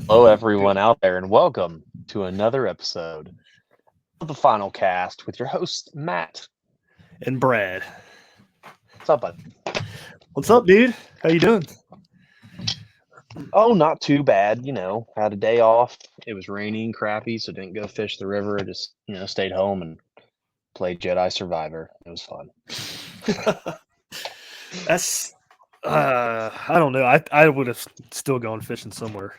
Hello, everyone out there, and welcome to another episode of the Final Cast with your host, Matt. And Brad. What's up, bud? What's up, dude? How you doing? Oh, not too bad. Had a day off. It was raining, crappy, so didn't go fish the river. Just, stayed home and played Jedi Survivor. It was fun. That's I don't know. I would have still gone fishing somewhere.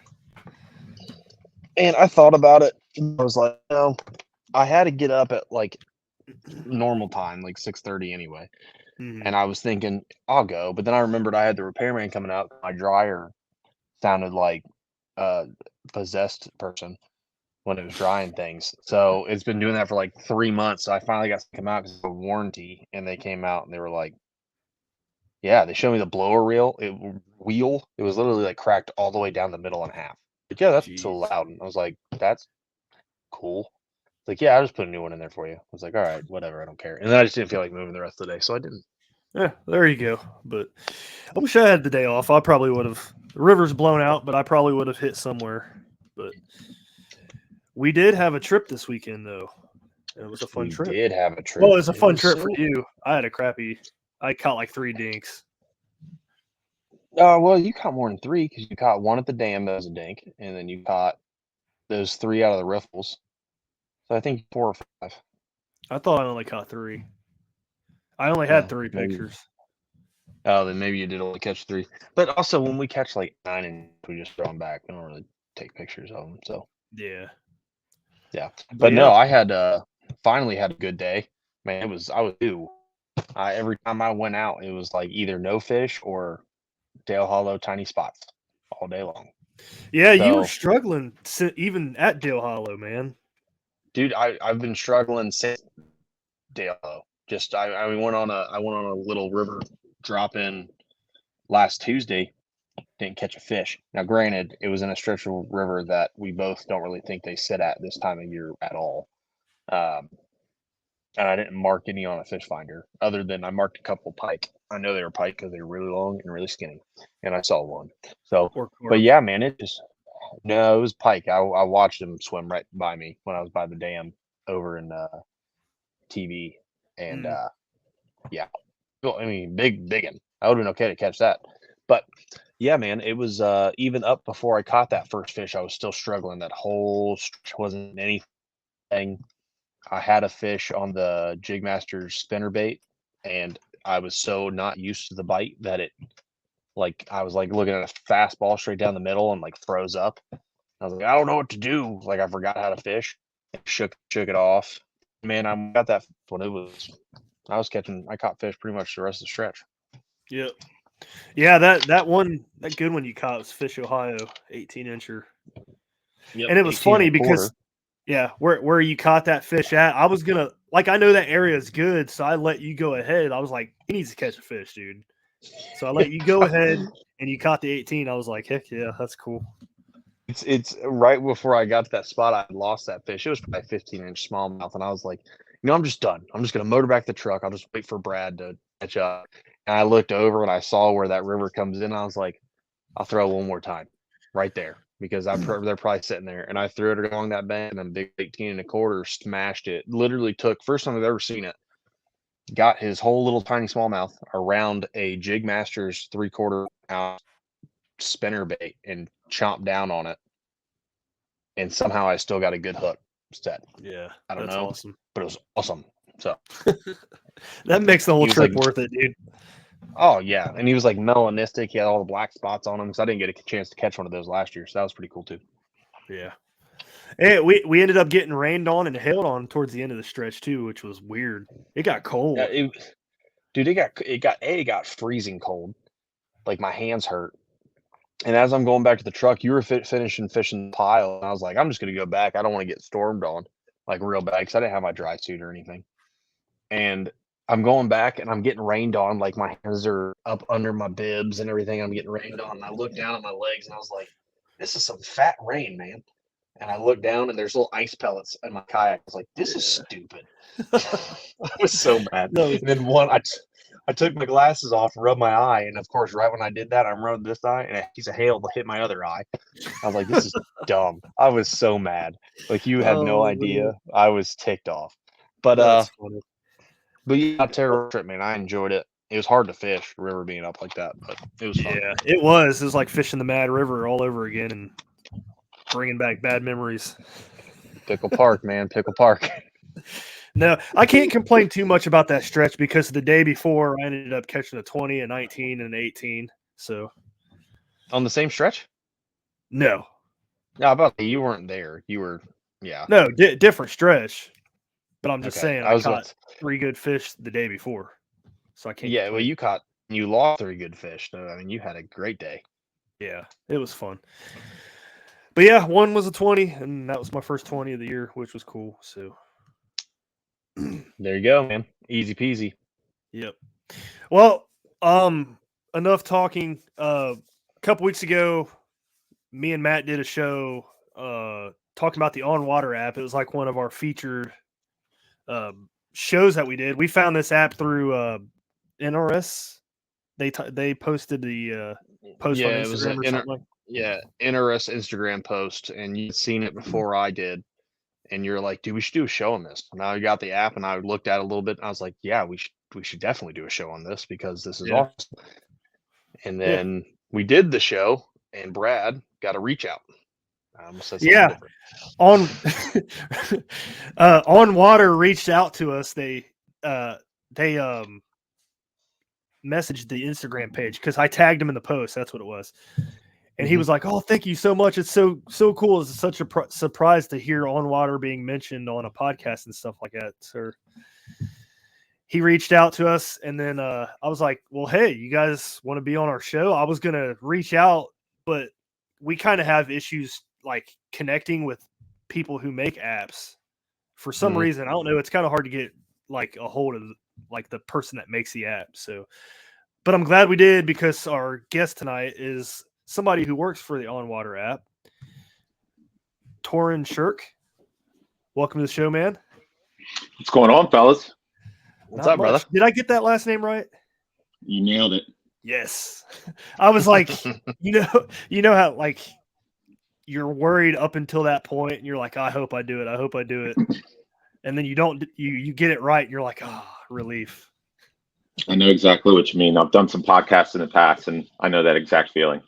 And I thought about it. I was like, I had to get up at like normal time, like 6:30 anyway. Mhm. And I was thinking, I'll go. But then I remembered I had the repairman coming out. My dryer sounded like a possessed person when it was drying things. So it's been doing that for like 3 months. So I finally got to come out because of a warranty, and they came out and they were like, "Yeah." They showed me the blower wheel. It was literally like cracked all the way down the middle in half. Like, yeah, that's so Jeez. loud. And I was like, "That's cool." Like, yeah, I'll just put a new one in there for you. I was like, all right, whatever, I don't care. And then I just didn't feel like moving the rest of the day, so I didn't. Yeah, there you go. But I wish I had the day off. I probably would have. The river's blown out, but I probably would have hit somewhere. But we did have a trip this weekend, though. It was a fun We trip. did have a Well, trip. it was a It fun was trip for so. you. I had a crappy. I caught like 3 dinks. Well, you caught more than three because you caught one at the dam that was a dink, and then you caught those three out of the riffles. So I think 4 or 5. I thought I only caught 3. I only had Well, 3 maybe. pictures. Oh, then maybe you did only catch 3. But also, when we catch like 9 and we just throw them back. We don't really take pictures of them. So Yeah. yeah. But But yeah, no, I had finally had a good day. Man, I was due. Every time I went out, it was like either no fish or Dale Hollow tiny spots all day long. yeah, you were So, struggling even at Dale Hollow, man. dude, I've been struggling since Dale Hollow. Just I went on a little river drop in last Tuesday. Didn't catch a fish. Now, granted, it was in a stretch of river that we both don't really think they sit at this time of year at all. Um, and I didn't mark any on a fish finder other than I marked a couple pike. I know they were pike because they were really long and really skinny, and I saw one. So, Or but carp. yeah, man, it just no, it was pike. I watched him swim right by me when I was by the dam over in TV, and Mm. yeah, well, I mean, big one. I would have been okay to catch that, but yeah, man, it was even up before I caught that first fish. I was still struggling. That whole stretch wasn't anything. I had a fish on the Jigmaster spinner bait, and I was so not used to the bite that it like I was like looking at a fastball straight down the middle and like froze up. I was like, I don't know what to do. Like I forgot how to fish. And shook it off. Man, I got that when it was. I caught fish pretty much the rest of the stretch. Yep. Yeah, that good one you caught was Fish Ohio, 18-incher. Yep, And it was 18 and funny a because quarter. yeah, where you caught that fish at, I was gonna like I know that area is good, so I let you go ahead. I was like, he needs to catch a fish, dude. So I let you go ahead and you caught the 18. I was like, heck yeah, that's cool. It's right before I got to that spot, I lost that fish. It was probably 15-inch smallmouth, and I was like, I'm just done. I'm just gonna motor back the truck. I'll just wait for Brad to catch up. And I looked over and I saw where that river comes in. I was like, I'll throw one more time, right there, because they're probably sitting there. And I threw it along that bank, and then big 18 and a quarter smashed it. Literally took first time I've ever seen it. Got his whole little tiny smallmouth around a Jig Masters 3/4 ounce spinner bait and chomped down on it, and somehow I still got a good hook set. Yeah, I don't that's know, awesome. but it was awesome. So That makes the whole he was like, trip worth it, dude. oh yeah, and he was like melanistic. He had all the black spots on him because I didn't get a chance to catch one of those last year, so that was pretty cool too. Yeah. Hey, we ended up getting rained on and hailed on towards the end of the stretch too, which was weird. It got Yeah, cold. dude, it got freezing cold. Like my hands hurt. And as I'm going back to the truck, you were finishing fishing the pile, and I was like, I'm just gonna go back. I don't want to get stormed on like real bad because I didn't have my dry suit or anything. And I'm going back and I'm getting rained on. Like my hands are up under my bibs and everything. I'm getting rained on. And I look down at my legs and I was like, this is some fat rain, man. And I look down and there's little ice pellets in my kayak. I was like, this is Yeah. stupid. It was so bad. No. And then one, I took my glasses off and rubbed my eye, and of course, right when I did that, I rubbed this eye, and a piece of hail hit my other eye. I was like, "This is dumb." I was so mad. Like you have no Oh man, idea. I was ticked off. But that's funny. but yeah, terror trip, man. I enjoyed it. It was hard to fish, the river being up like that, but it was fun. Yeah, it was. It was like fishing the Mad River all over again and bringing back bad memories. Pickle Park, man, Pickle Park. No, I can't complain too much about that stretch because the day before I ended up catching a 20, a 19, and an 18. So On the same stretch? no, No, about you weren't there. You were, yeah. no, different stretch. But I'm just Okay, saying I I was caught 3 good fish the day before, so I can't yeah. Well, complain. you lost 3 good fish. So I mean, you had a great day. Yeah, it was fun. But yeah, one was a 20, and that was my first 20 of the year, which was cool. So There you go, man. Easy peasy. yep. Well, enough talking. A couple weeks ago, me and Matt did a show talking about the OnWater app. It was like one of our featured shows that we did. We found this app through NRS. They posted the post on Yeah, it was Instagram or something like. yeah, interesting Instagram post, and you'd seen it before I did, and you're like, "Dude, we should do a show on this." Now you got the app, and I looked at it a little bit, and I was like, "Yeah, we should definitely do a show on this because this is Yeah, awesome." And yeah, then we did the show, and Brad got a reach out. I almost said something yeah. different. On OnWater reached out to us. They messaged the Instagram page because I tagged him in the post. That's what it was. And he was like, "Oh, thank you so much. It's so cool. It's such a surprise to hear OnWater being mentioned on a podcast and stuff like that." So he reached out to us, and then I was like, "Well, hey, you guys want to be on our show?" I was gonna reach out, but we kind of have issues like connecting with people who make apps. For some Mhm. reason, I don't know. It's kind of hard to get like a hold of like the person that makes the app. So, but I'm glad we did because our guest tonight is somebody who works for the OnWater app, Toren Shirk. Welcome to the show, man. What's going on, fellas? What's Not up, brother? much. Did I get that last name right? You nailed it. Yes. I was like, you know how like you're worried up until that point, and you're like, I hope I do it. I hope I do it. And then you don't. You get it right, and you're like, relief. I know exactly what you mean. I've done some podcasts in the past, and I know that exact feeling.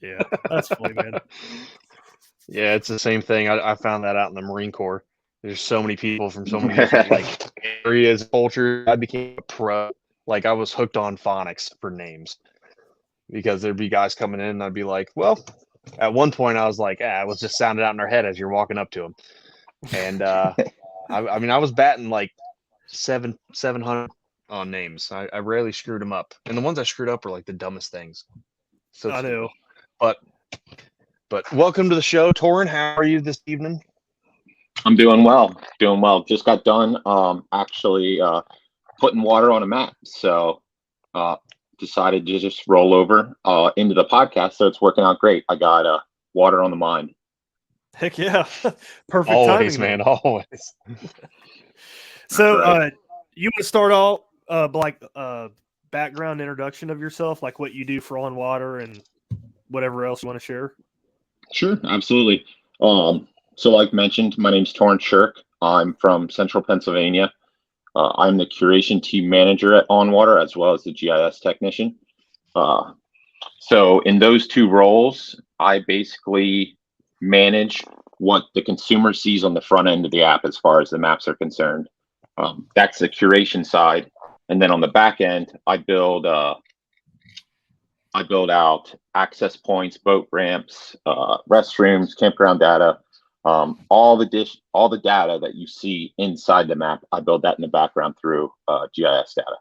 Yeah, that's funny, man. Yeah, it's the same thing. I found that out in the Marine Corps. There's so many people from so many different like areas, cultures. I became a pro. Like I was hooked on phonics for names because there'd be guys coming in, and I'd be like, well, at one point I was like, it was just sounded out in our head as you're walking up to them. And I mean, I was batting like 700 on names. I rarely screwed them up, and the ones I screwed up were like the dumbest things. So I know. stupid. But welcome to the show, Toren. How are you this evening? I'm doing well. Doing well. Just got done actually putting water on a map. So decided to just roll over into the podcast. So it's working out great. I got water on the mind. Heck yeah. Perfect Always, timing, man. Always. So Right. you want to start off like background introduction of yourself, like what you do for OnWater and whatever else you want to share? Sure, absolutely. So like mentioned, my name's Toren Shirk. I'm from Central Pennsylvania. I'm the curation team manager at OnWater as well as the GIS technician. So in those two roles, I basically manage what the consumer sees on the front end of the app as far as the maps are concerned. That's the curation side, and then on the back end, I build out access points, boat ramps, restrooms, campground data, all the data that you see inside the map. I build that in the background through GIS data.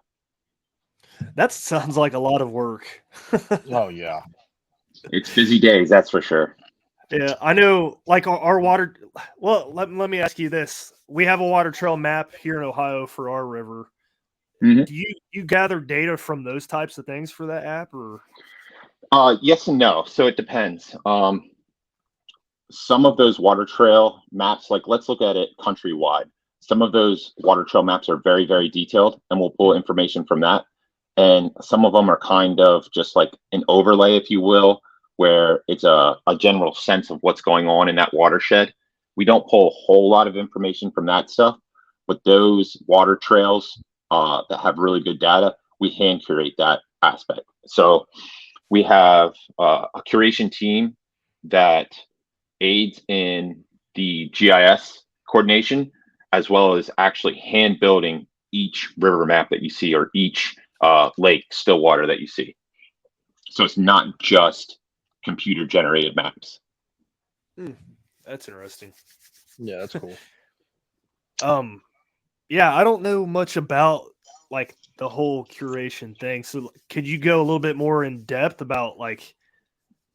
That sounds like a lot of work. Oh yeah. It's busy days, that's for sure. Yeah, I know. Like our water. Well, let me ask you this: we have a water trail map here in Ohio for our river. Mhm. Do you gather data from those types of things for that app, or? Yes and no. So it depends. Some of those water trail maps, like let's look at it countrywide. Some of those water trail maps are very, very detailed, and we'll pull information from that. and some of them are kind of just like an overlay, if you will, where it's a general sense of what's going on in that watershed. We don't pull a whole lot of information from that stuff, but those water trails that have really good data, we hand curate that aspect. So we have a curation team that aids in the GIS coordination, as well as actually hand building each river map that you see, or each lake, still water that you see. So it's not just computer generated maps. That's interesting. Yeah, that's cool. Yeah, I don't know much about like the whole curation thing. So could you go a little bit more in depth about like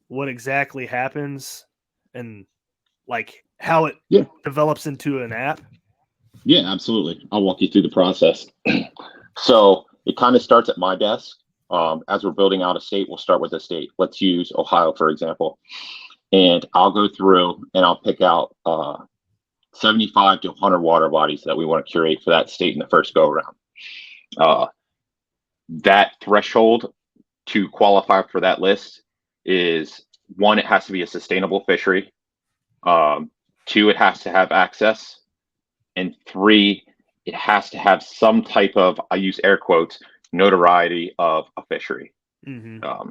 what exactly happens and like how it develops into an app? Yeah, absolutely. I'll walk you through the process. So it kind of starts at my desk. As we're building out a state, we'll start with a state. Let's use Ohio, for example. And I'll go through and I'll pick out 75 to 100 water bodies that we want to curate for that state in the first go around. That threshold to qualify for that list is, one, it has to be a sustainable fishery. Two, it has to have access. And three, it has to have some type of, I use air quotes, notoriety of a fishery. Mm-hmm.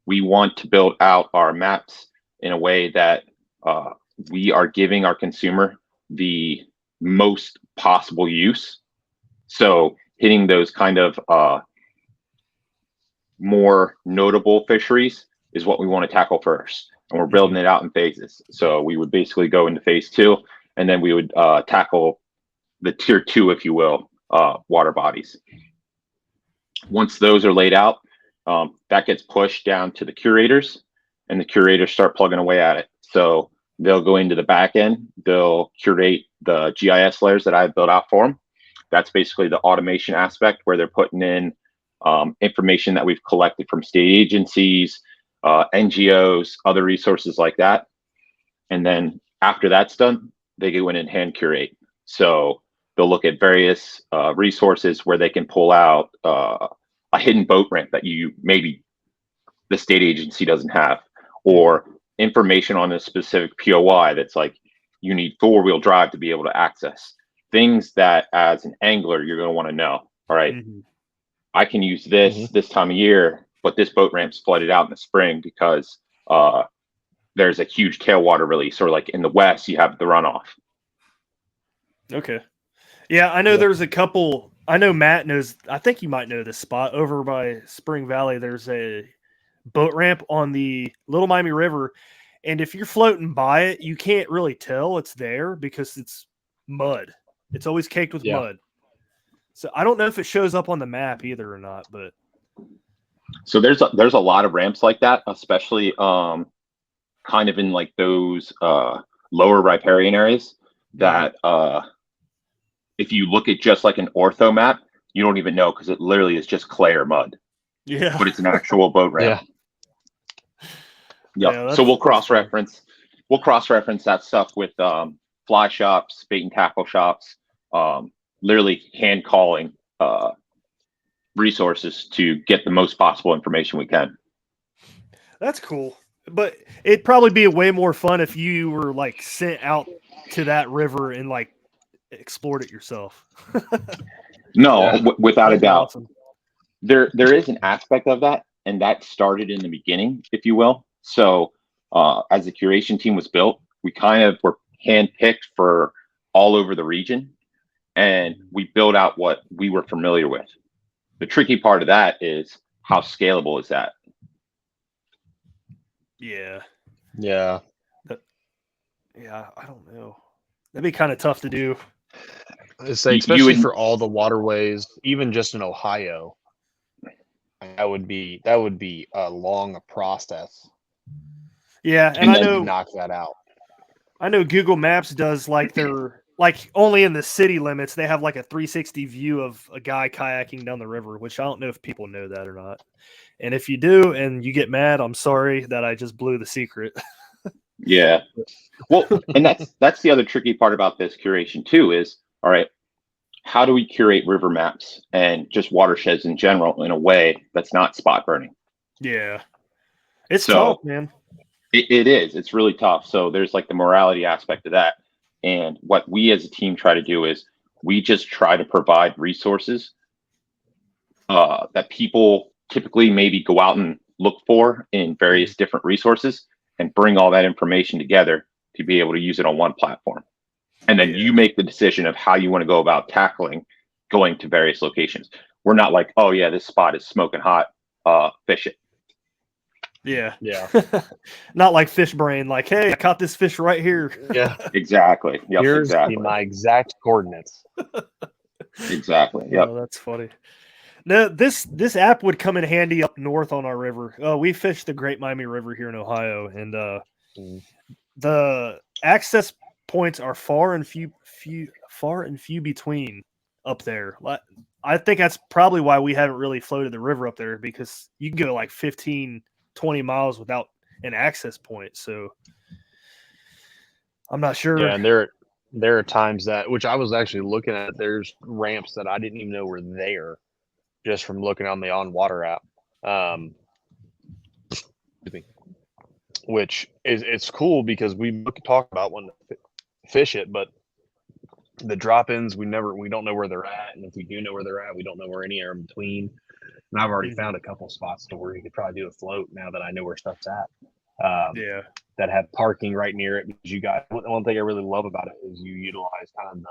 We want to build out our maps in a way that we are giving our consumer the most possible use. So hitting those kind of more notable fisheries is what we want to tackle first. And we're building it out in phases. So we would basically go into phase 2, and then we would tackle the tier 2, if you will, water bodies. Once those are laid out, that gets pushed down to the curators, and the curators start plugging away at it. So they'll go into the back end, they'll curate the GIS layers that I've built out for them. That's basically the automation aspect, where they're putting in information that we've collected from state agencies, NGOs, other resources like that. And then after that's done, they go in and hand curate. So they'll look at various resources where they can pull out a hidden boat ramp that you maybe the state agency doesn't have, or information on a specific POI that's like, you need 4-wheel drive to be able to access. Things that as an angler, you're going to want to know. All right, I can use this time of year, but this boat ramp's flooded out in the spring because there's a huge tailwater release, or like in the west, you have the runoff. Okay. Yeah, I know there's a couple. I know Matt knows. I think you might know this spot over by Spring Valley. There's a boat ramp on the Little Miami River, and if you're floating by it, you can't really tell it's there because it's mud. It's always caked with mud. So I don't know if it shows up on the map either or not. But so there's a lot of ramps like that, especially kind of in like those lower riparian areas that if you look at just like an ortho map, you don't even know, because it literally is just clay or mud. Yeah. But it's an actual boat ramp. Yeah. So we'll cross-reference that stuff with fly shops, bait and tackle shops, literally hand calling resources to get the most possible information we can. That's cool. But it'd probably be way more fun if you were like sent out to that river and like explored it yourself. No, without a doubt. Awesome. There is an aspect of that, and that started in the beginning, if you will. So as the curation team was built, we kind of were handpicked for all over the region, and we built out what we were familiar with. The tricky part of that is, how scalable is that? Yeah. Yeah. I don't know. That'd be kind of tough to do. Especially for all the waterways, even just in Ohio, that would be a long process. Yeah, and I know knock that out. I know Google Maps does like their like only in the city limits they have like a 360 view of a guy kayaking down the river, which I don't know if people know that or not. And if you do and you get mad, I'm sorry that I just blew the secret. Yeah. Well, and that's the other tricky part about this curation too is, all right, how do we curate river maps and just watersheds in general in a way that's not spot burning? Yeah. It's So tough, man. it is. It's really tough. So there's like the morality aspect of that. And what we as a team try to do is we just try to provide resources that people typically maybe go out and look for in various different resources and bring all that information together to be able to use it on one platform. And then you make the decision of how you want to go about tackling going to various locations. We're not like, oh yeah, this spot is smoking hot, fish it. Yeah. Yeah. Not like fish brain, like, hey, I caught this fish right here. Yeah. Exactly. Yep, Here's exactly. my exact coordinates. Exactly. Yep. Oh, that's funny. No, this app would come in handy up north on our river. We fish the Great Miami River here in Ohio, and the access points are far and few between up there. I think that's probably why we haven't really floated the river up there, because you can go like 15, 20 miles without an access point. So I'm not sure. Yeah, and there are times that, which I was actually looking at, there's ramps that I didn't even know were there just from looking on the OnWater app. Which is, it's cool because we talk about when to fish it, but the drop-ins we don't know where they're at, and if we do know where they're at, we don't know where any are in between. And I've already found a couple spots to where you could probably do a float now that I know where stuff's at. That have parking right near it, because you guys, one thing I really love about it is you utilize kind of the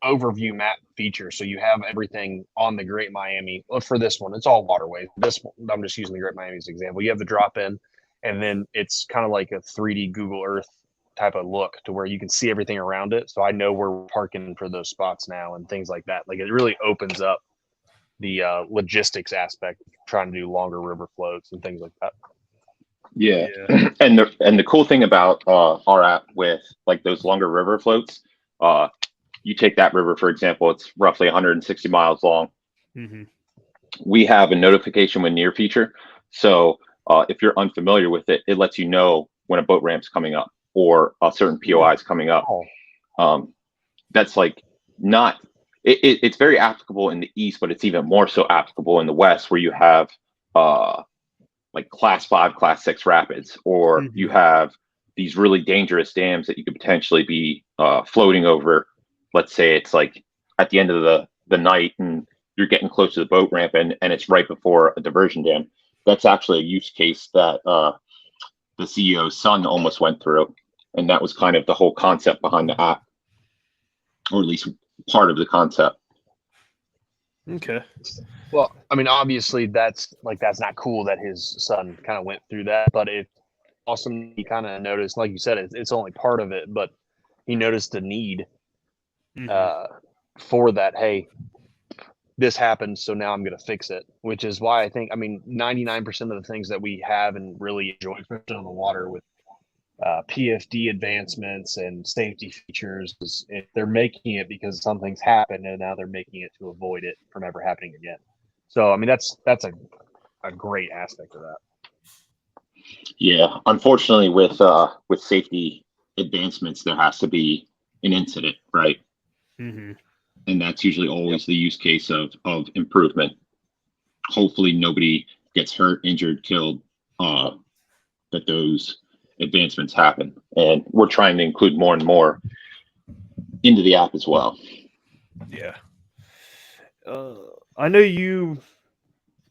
overview map feature. So you have everything on the Great Miami. Well, for this one, it's all waterways. This one, I'm just using the Great Miami as an example. You have the drop in, and then it's kind of like a 3D Google Earth type of look to where you can see everything around it. So I know where we're parking for those spots now and things like that. Like, it really opens up the logistics aspect of trying to do longer river floats and things like that. Yeah. And the cool thing about our app with like those longer river floats, you take that river, for example, it's roughly 160 miles long. We have a notification when near feature. So if you're unfamiliar with it, it lets you know when a boat ramp's coming up or a certain POI is coming up. That's like not, it's very applicable in the East, but it's even more so applicable in the West, where you have like class 5, class 6 rapids, or you have these really dangerous dams that you could potentially be floating over. Let's say it's like at the end of the night and you're getting close to the boat ramp and it's right before a diversion dam. That's actually a use case that the CEO's son almost went through. And that was kind of the whole concept behind the app, or at least part of the concept. Okay. Well, I mean, obviously that's not cool that his son kind of went through that, but it's awesome. He kind of noticed, like you said, it's only part of it, but he noticed the need for that. Hey, this happened, so now I'm going to fix it, which is why I think, I mean, 99% of the things that we have and really enjoy fishing on the water with PFD advancements and safety features, is they're making it because something's happened, and now they're making it to avoid it from ever happening again. So, I mean, that's a great aspect of that. Yeah, unfortunately, with safety advancements, there has to be an incident, right? And that's usually always the use case of improvement. Hopefully, nobody gets hurt, injured, killed. That those advancements happen, and we're trying to include more and more into the app as well. Yeah. I know you.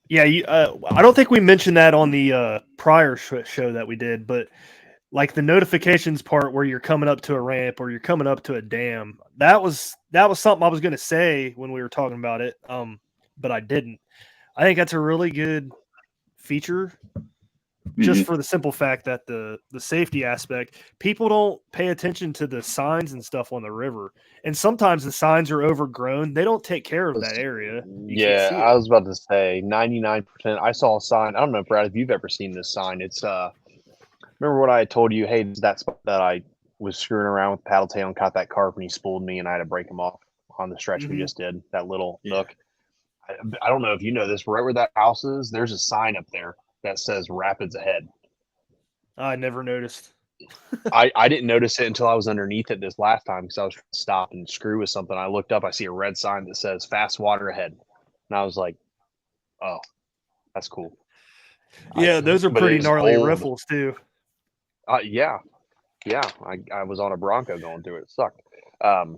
Yeah, I don't think we mentioned that on the prior show that we did, but like the notifications part where you're coming up to a ramp or you're coming up to a dam, that was something I was going to say when we were talking about it, but I didn't. I think that's a really good feature, just for the simple fact that the safety aspect, people don't pay attention to the signs and stuff on the river, and sometimes the signs are overgrown. They don't take care of that area. Yeah, I was about to say 99%. I saw a sign. I don't know, Brad, if you've ever seen this sign. It's remember what I told you? Hey, that spot that I was screwing around with paddle tail and caught that carp and he spooled me and I had to break him off on the stretch we just did. That little nook. I don't know if you know this, but right where that house is, there's a sign up there that says rapids ahead. I never noticed. I didn't notice it until I was underneath it this last time because I was trying to stop and screw with something. I looked up, I see a red sign that says fast water ahead. And I was like, oh, that's cool. Yeah, those are but it pretty was gnarly old. riffles too. Yeah. I was on a Bronco going through it. It sucked.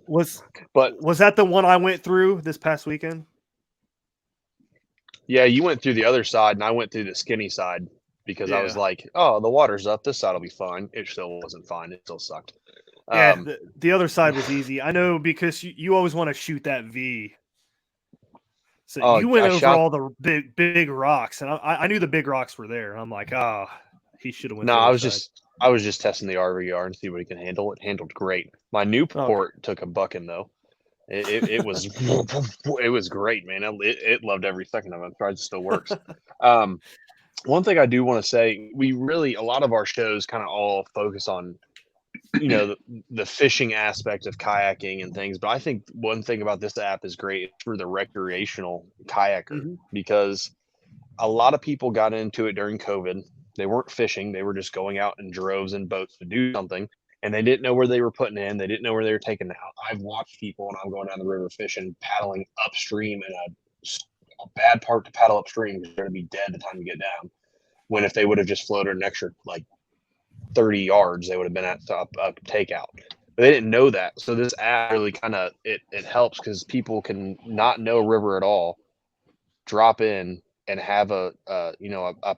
Was But that the one I went through this past weekend? yeah, you went through the other side and I went through the skinny side because I was Yeah. like, oh, the water's up. This side will be fine. It still wasn't fine. It still sucked. Yeah, the other side was easy. I know because you always want to shoot that V. So you went over all the big rocks, and I knew the big rocks were there. And I'm like, oh, he should have went. No, I was just testing the RVR and see what he can handle. It handled great. My Newport took a bucking though. It was it was great, man. It loved every second of it. I'm surprised it still works. One thing I do want to say, a lot of our shows kind of all focus on, the fishing aspect of kayaking and things. But I think one thing about this app is great for the recreational kayaker because a lot of people got into it during COVID. They weren't fishing. They were just going out in droves and boats to do something. And they didn't know where they were putting in. They didn't know where they were taking out. I've watched people when I'm going down the river fishing, paddling upstream in a bad part to paddle upstream because they're going to be dead the time you get down. When if they would have just floated an extra 30 yards, they would have been at a takeout. But they didn't know that. So this app really kind of it helps because people can not know a river at all, drop in and have a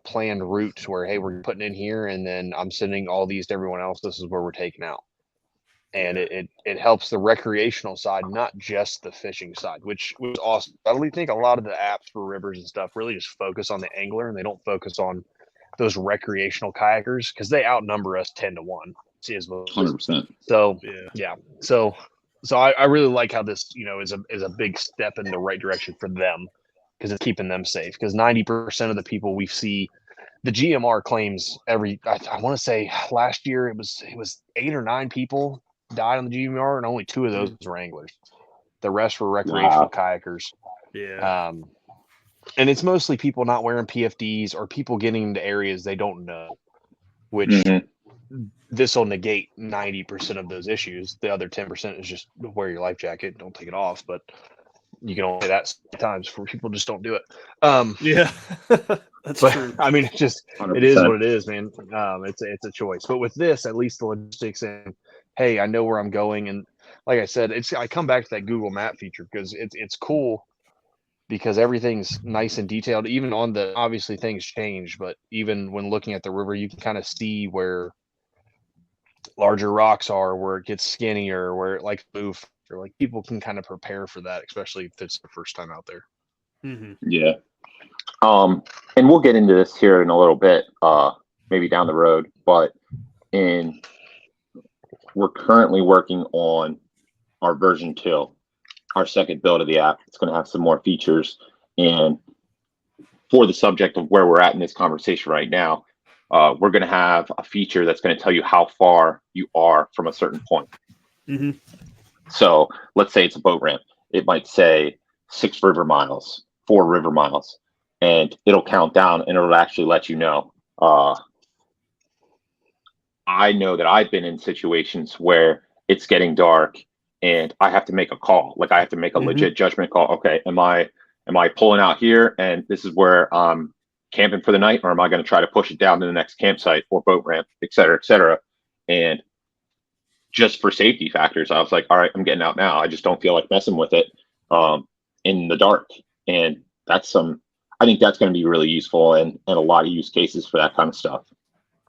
planned route where, hey, we're putting in here and then I'm sending all these to everyone else. This is where we're taking out. And it helps the recreational side, not just the fishing side, which was awesome. I really think a lot of the apps for rivers and stuff really just focus on the angler and they don't focus on those recreational kayakers because they outnumber us 10 to 1. 100%. So yeah. So I really like how this, is a big step in the right direction for them because it's keeping them safe. Because 90% of the people we see, the GMR claims I want to say last year it was 8 or 9 people died on the GMR and only 2 of those were anglers. The rest were recreational kayakers. Yeah. And it's mostly people not wearing PFDs or people getting into areas they don't know, which this will negate 90% of those issues. The other 10% is just wear your life jacket, don't take it off. But you can only say that sometimes for people just don't do it. Yeah, that's true. I mean, it is 100%. what it is, man. It's a choice. But with this, at least the logistics and hey, I know where I'm going, and like I said, I come back to that Google Map feature because it's cool. Because everything's nice and detailed, even on obviously things change, but even when looking at the river, you can kind of see where larger rocks are, where it gets skinnier, where it move, or people can kind of prepare for that, especially if it's their first time out there. Yeah. And we'll get into this here in a little bit, maybe down the road, but we're currently working on our version 2. Our second build of the app. It's going to have some more features. And for the subject of where we're at in this conversation right now, we're going to have a feature that's going to tell you how far you are from a certain point. So let's say it's a boat ramp. It might say 6 river miles, 4 river miles, and it'll count down and it'll actually let you know. I know that I've been in situations where it's getting dark and I have to make a call. I have to make a legit judgment call. Okay, am I pulling out here and this is where I'm camping for the night, or am I going to try to push it down to the next campsite or boat ramp, et cetera, et cetera? And just for safety factors, I was like, all right, I'm getting out now. I just don't feel like messing with it in the dark. And I think that's going to be really useful and a lot of use cases for that kind of stuff.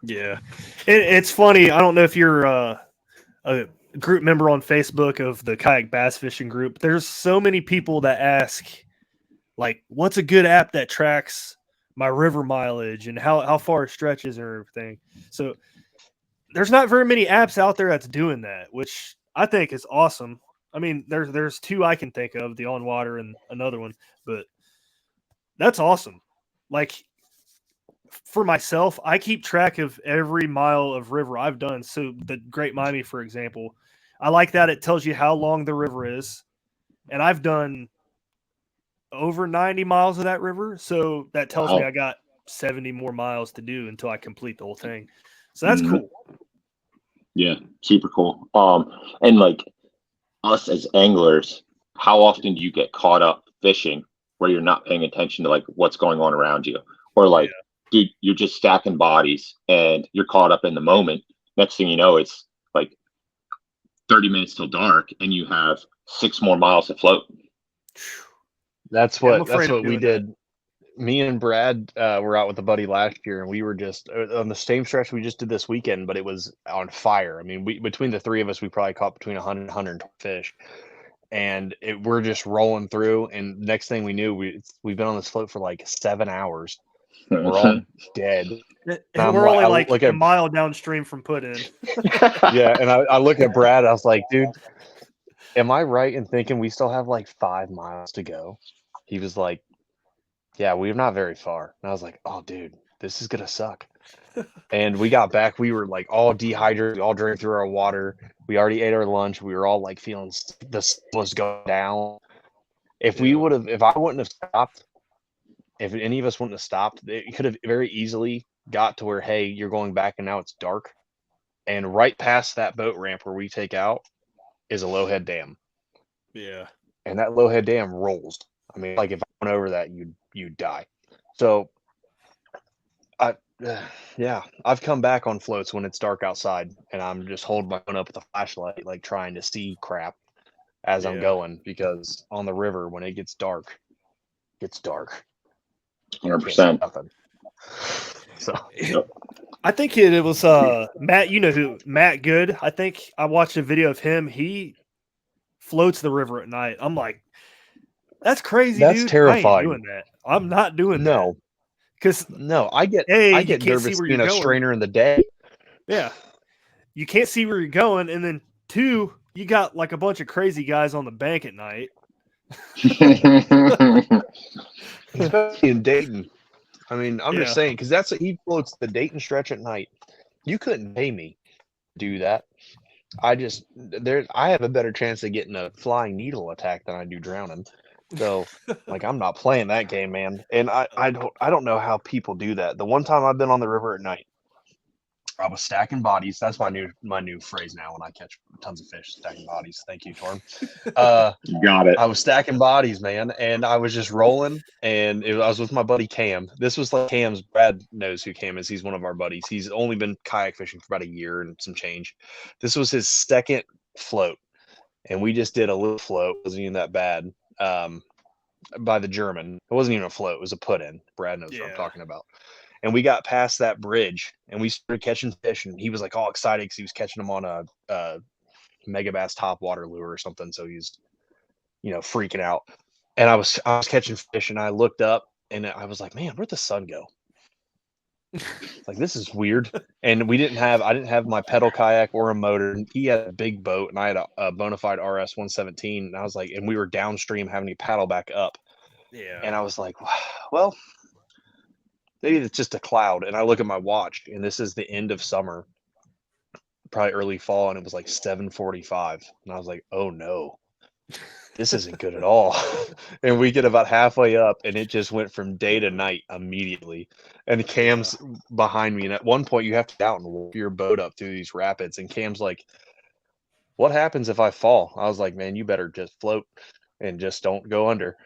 Yeah. It's funny. I don't know if you're a group member on Facebook of the kayak bass fishing group. There's so many people that ask, what's a good app that tracks my river mileage and how far it stretches and everything. So there's not very many apps out there that's doing that, which I think is awesome. I mean, there's 2 I can think of, the OnWater and another one, but that's awesome. For myself, I keep track of every mile of river I've done. So the Great Miami, for example, I like that it tells you how long the river is. And I've done over 90 miles of that river. So that tells me I got 70 more miles to do until I complete the whole thing. So that's cool. Yeah, super cool. And like us as anglers, how often do you get caught up fishing where you're not paying attention to like what's going on around you? Or like, dude, you're just stacking bodies and you're caught up in the moment. Next thing you know, it's like 30 minutes till dark and you have 6 more miles to float. That's I'm what afraid of we doing that. did. Me and Brad were out with a buddy last year, and we were just on the same stretch we just did this weekend, but it was on fire. I mean, we between the three of us, we probably caught between 100 and 120 fish, and we're just rolling through. And next thing we knew, we've been on this float for like 7 hours. We're all dead. And we're only like a mile downstream from put in. Yeah, and I look at Brad. I was like, dude, am I right in thinking we still have like 5 miles to go? He was like, yeah, we're not very far. And I was like, oh, dude, this is going to suck. And we got back. We were like all dehydrated. We all drank through our water. We already ate our lunch. We were all like feeling the sun was going down. If I wouldn't have stopped, if any of us wouldn't have stopped, it could have very easily got to where, hey, you're going back and now it's dark. And right past that boat ramp where we take out is a lowhead dam. Yeah. And that lowhead dam rolls. I mean, like if I went over that, you'd die. So, I've come back on floats when it's dark outside, and I'm just holding my phone up with a flashlight, like trying to see crap as I'm going, because on the river when it gets dark, it's dark. 100%. So, I think it was Matt. You know who Matt Good? I think I watched a video of him. He floats the river at night. I'm like, that's crazy, that's dude. terrifying. I ain't doing that. I'm not doing that. Because I get nervous being a strainer in the day. Yeah, you can't see where you're going, and then 2, you got like a bunch of crazy guys on the bank at night. Especially in Dayton. I mean, I'm just saying, because he floats the Dayton stretch at night. You couldn't pay me to do that. I have a better chance of getting a flying needle attack than I do drowning. So, like, I'm not playing that game, man. And I don't know how people do that. The one time I've been on the river at night, I was stacking bodies. That's my new phrase now when I catch tons of fish. Stacking bodies. Thank you, Toren. You got it. I was stacking bodies, man, and I was just rolling. And I was with my buddy Cam. This was like Cam's. Brad knows who Cam is. He's one of our buddies. He's only been kayak fishing for about a year and some change. This was his second float, and we just did a little float. It wasn't even that bad. By the German, it wasn't even a float. It was a put in. Brad knows what I'm talking about. And we got past that bridge and we started catching fish, and he was like all excited because he was catching them on a Megabass top water lure or something. So he's, freaking out. And I was catching fish, and I looked up and I was like, man, where'd the sun go? Like, this is weird. And I didn't have my pedal kayak or a motor. He had a big boat, and I had a bona fide RS 117. And I was like, and we were downstream having to paddle back up. Yeah. And I was like, well, maybe it's just a cloud. And I look at my watch, and this is the end of summer, probably early fall, and it was like 7:45. And I was like, oh no, this isn't good at all. And we get about halfway up, and it just went from day to night immediately. And Cam's behind me. And at one point, you have to get out and walk your boat up through these rapids. And Cam's like, what happens if I fall? I was like, man, you better just float and just don't go under.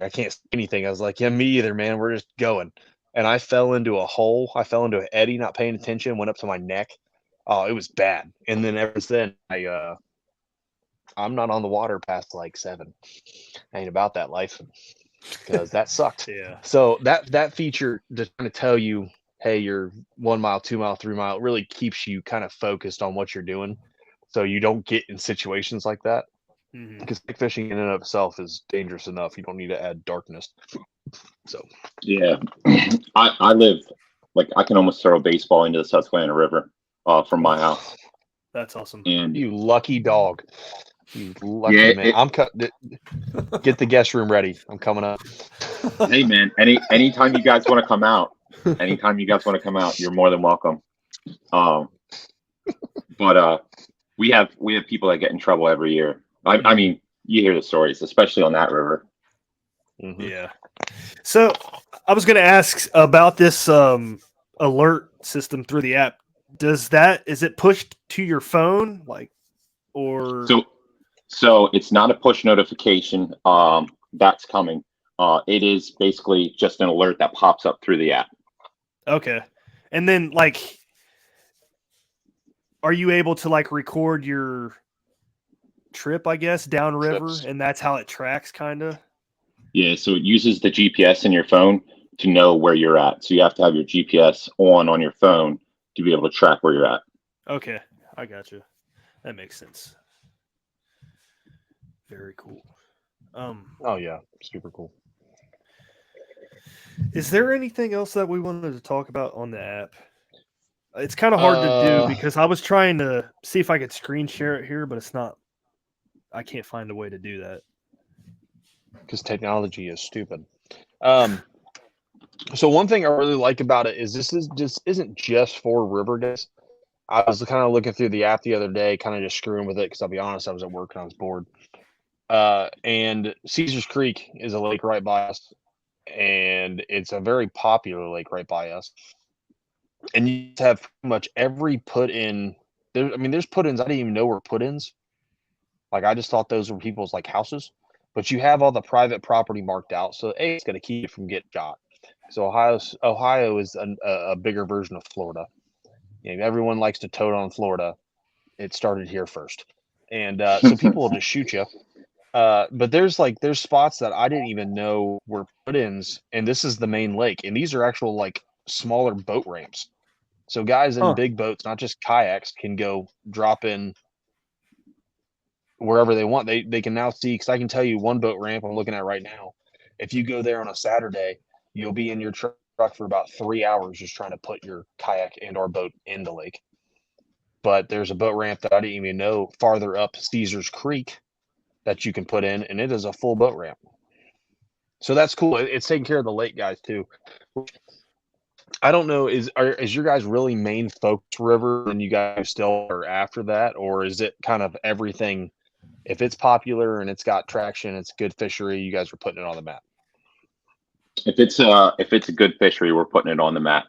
I can't see anything. I was like, yeah, me either, man. We're just going. And I fell into a hole. I fell into an eddy, not paying attention, went up to my neck. Oh, it was bad. And then ever since then, I'm not on the water past like 7. I ain't about that life, because that sucked. Yeah. So that feature just kind of tell you, hey, you're 1 mile, 2 mile, 3 mile, it really keeps you kind of focused on what you're doing, so you don't get in situations like that. Because fishing in and of itself is dangerous enough. You don't need to add darkness. So yeah, I live like I can almost throw a baseball into the Susquehanna River from my house. That's awesome. And you lucky dog. You lucky man. Get the guest room ready. I'm coming up. Hey man, anytime you guys want to come out, you're more than welcome. But we have people that get in trouble every year. I mean, you hear the stories, especially on that river. Mm-hmm. Yeah. So I was going to ask about this alert system through the app. is it pushed to your phone, like, or So it's not a push notification that's coming. It is basically just an alert that pops up through the app. okay, and then like, are you able to like record your trip, I guess, downriver, Trips. and that's how it tracks, kind of? Yeah, so it uses the GPS in your phone to know where you're at. So you have to have your GPS on your phone to be able to track where you're at. Okay, I got you. That makes sense. Very cool. Oh yeah, super cool. Is there anything else that we wanted to talk about on the app? It's kind of hard to do because I was trying to see if I could screen share it here, but it's not. I can't find a way to do that. Because technology is stupid. So one thing I really like about it is this isn't just for river guys. I was kind of looking through the app the other day, kind of just screwing with it because I'll be honest, I was at work and I was bored. And Caesars Creek is a lake right by us, and it's a very popular lake right by us. And you have pretty much every put-in. There's put-ins I didn't even know were put-ins. Like I just thought those were people's like houses, but you have all the private property marked out, so it's going to keep you from getting shot. So Ohio is a bigger version of Florida. Everyone likes to toad on Florida. It started here first, and so people will just shoot you. But there's spots that I didn't even know were put-ins, and this is the main lake, and these are actual like smaller boat ramps. So guys in big boats, not just kayaks, can go drop in wherever they want. They can now see, because I can tell you one boat ramp I'm looking at right now. If you go there on a Saturday, you'll be in your truck for about 3 hours just trying to put your kayak and or boat in the lake. But there's a boat ramp that I didn't even know farther up Caesars Creek that you can put in, and it is a full boat ramp. So that's cool. It's taking care of the lake guys too. I don't know, is your guys really main focus river and you guys still are after that, or is it kind of everything? If it's popular and it's got traction, it's good fishery, you guys are putting it on the map. If it's a good fishery, we're putting it on the map.